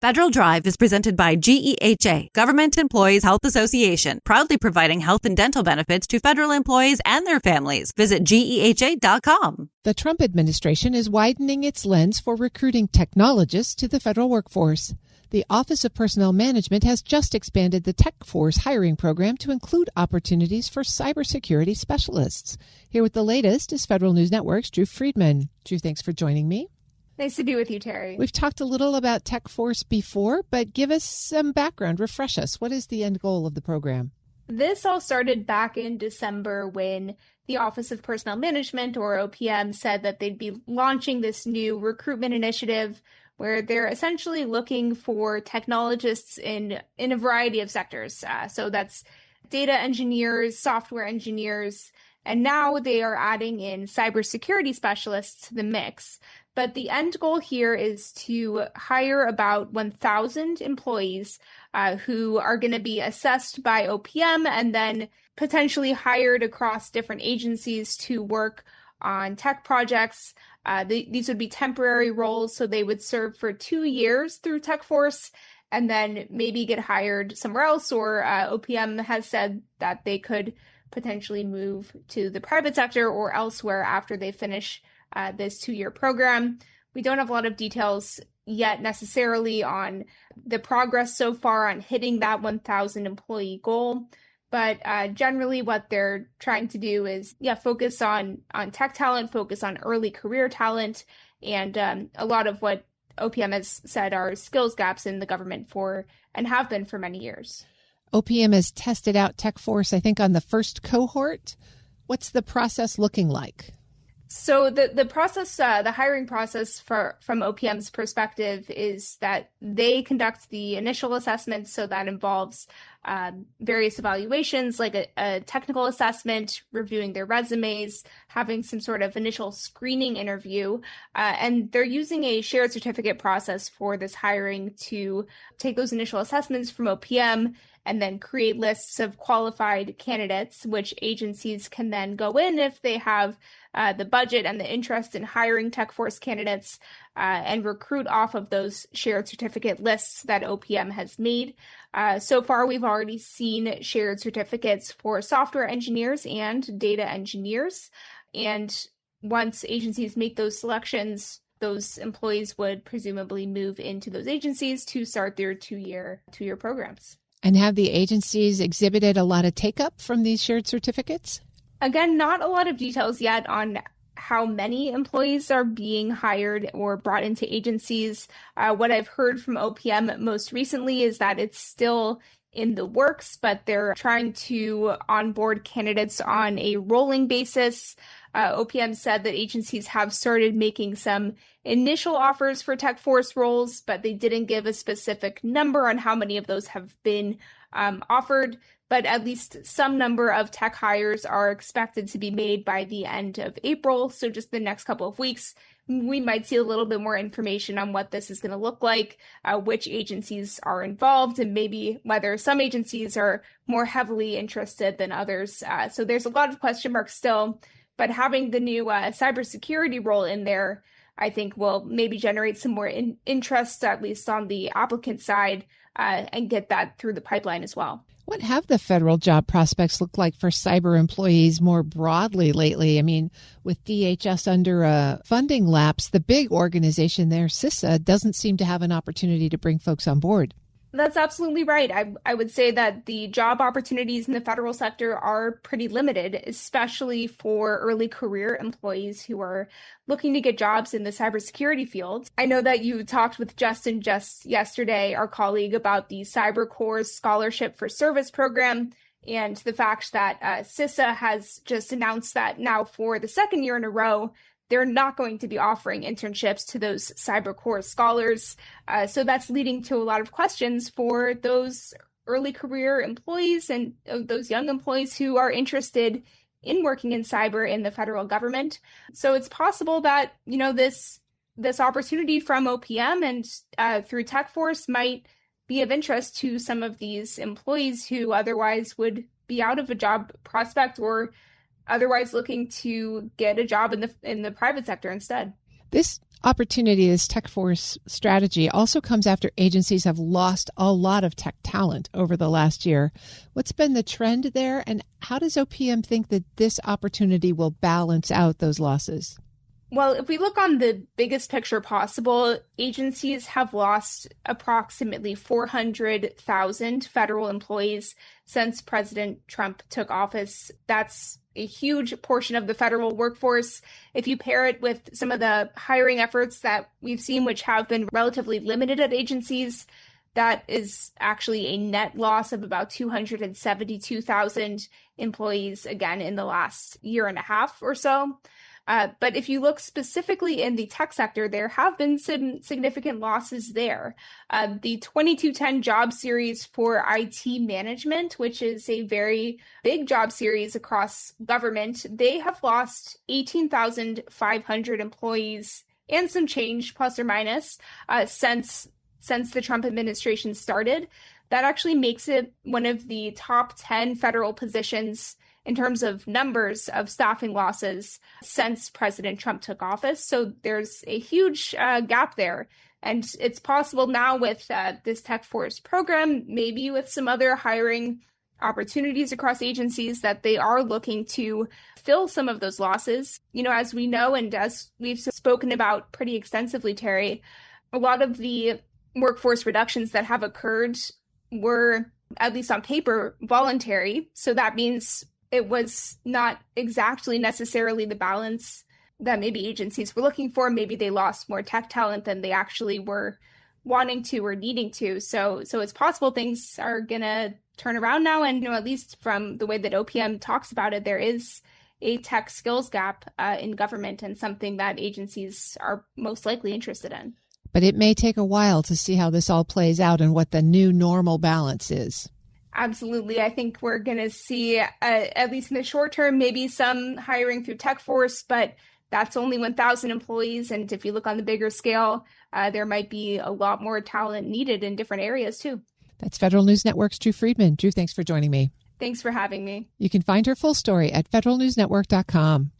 Federal Drive is presented by GEHA, Government Employees Health Association, proudly providing health and dental benefits to federal employees and their families. Visit GEHA.com. The Trump administration is widening its lens for recruiting technologists to the federal workforce. The Office of Personnel Management has just expanded the Tech Force hiring program to include opportunities for cybersecurity specialists. Here with the latest is Federal News Network's Drew Friedman. Drew, thanks for joining me. Nice to be with you, Terry. We've talked a little about Tech Force before, but give us some background. Refresh us. What is the end goal of the program? This all started back in December when the Office of Personnel Management, or OPM, said that they'd be launching this new recruitment initiative where they're essentially looking for technologists in a variety of sectors. So that's data engineers, software engineers, and now they are adding in cybersecurity specialists to the mix. But the end goal here is to hire about 1,000 employees who are going to be assessed by OPM and then potentially hired across different agencies to work on tech projects. These would be temporary roles, so they would serve for 2 years through Tech Force and then maybe get hired somewhere else, or OPM has said that they could potentially move to the private sector or elsewhere after they finish this 2-year program. We don't have a lot of details yet necessarily on the progress so far on hitting that 1,000 employee goal. But generally what they're trying to do is, focus on tech talent, focus on early career talent, and a lot of what OPM has said are skills gaps in the government and have been for many years. OPM has tested out Tech Force, I think, on the first cohort. What's the process looking like? So the process, the hiring process from OPM's perspective is that they conduct the initial assessment. So that involves various evaluations like a technical assessment, reviewing their resumes, having some sort of initial screening interview. And they're using a shared certificate process for this hiring to take those initial assessments from OPM and then create lists of qualified candidates, which agencies can then go in if they have the budget and the interest in hiring Tech Force candidates and recruit off of those shared certificate lists that OPM has made. So far, we've already seen shared certificates for software engineers and data engineers. And once agencies make those selections, those employees would presumably move into those agencies to start their two-year programs. And have the agencies exhibited a lot of take-up from these shared certificates? Again, not a lot of details yet on how many employees are being hired or brought into agencies. What I've heard from OPM most recently is that it's still in the works, but they're trying to onboard candidates on a rolling basis. OPM said that agencies have started making some initial offers for Tech Force roles, but they didn't give a specific number on how many of those have been offered. But at least some number of tech hires are expected to be made by the end of April. So just the next couple of weeks, we might see a little bit more information on what this is going to look like, which agencies are involved, and maybe whether some agencies are more heavily interested than others. So there's a lot of question marks still, but having the new cybersecurity role in there, I think will maybe generate some more interest, at least on the applicant side, and get that through the pipeline as well. What have the federal job prospects looked like for cyber employees more broadly lately? I mean, with DHS under a funding lapse, the big organization there, CISA, doesn't seem to have an opportunity to bring folks on board. That's absolutely right. I would say that the job opportunities in the federal sector are pretty limited, especially for early career employees who are looking to get jobs in the cybersecurity field. I know that you talked with Justin just yesterday, our colleague, about the CyberCore's Scholarship for Service program and the fact that CISA has just announced that now for the second year in a row, they're not going to be offering internships to those CyberCore scholars. So that's leading to a lot of questions for those early career employees and those young employees who are interested in working in cyber in the federal government. So it's possible that, this opportunity from OPM and through Tech Force might be of interest to some of these employees who otherwise would be out of a job prospect or otherwise looking to get a job in the private sector instead. This opportunity, this tech force strategy, also comes after agencies have lost a lot of tech talent over the last year. What's been the trend there, and how does OPM think that this opportunity will balance out those losses? Well, if we look on the biggest picture possible, agencies have lost approximately 400,000 federal employees since President Trump took office. That's a huge portion of the federal workforce. If you pair it with some of the hiring efforts that we've seen, which have been relatively limited at agencies, that is actually a net loss of about 272,000 employees, again, in the last year and a half or so. But if you look specifically in the tech sector, there have been some significant losses there. The 2210 job series for IT management, which is a very big job series across government, they have lost 18,500 employees and some change, plus or minus, since the Trump administration started. That actually makes it one of the top 10 federal positions in terms of numbers of staffing losses since President Trump took office. So there's a huge gap there. And it's possible now with this Tech Force program, maybe with some other hiring opportunities across agencies, that they are looking to fill some of those losses. You know, as we know, and as we've spoken about pretty extensively, Terry, a lot of the workforce reductions that have occurred were, at least on paper, voluntary. So that means it was not exactly necessarily the balance that maybe agencies were looking for. Maybe they lost more tech talent than they actually were wanting to or needing to. So it's possible things are going to turn around now. And, you know, at least from the way that OPM talks about it, there is a tech skills gap in government, and something that agencies are most likely interested in. But it may take a while to see how this all plays out and what the new normal balance is. Absolutely. I think we're going to see, at least in the short term, maybe some hiring through Tech Force, but that's only 1,000 employees. And if you look on the bigger scale, there might be a lot more talent needed in different areas, too. That's Federal News Network's Drew Friedman. Drew, thanks for joining me. Thanks for having me. You can find her full story at federalnewsnetwork.com.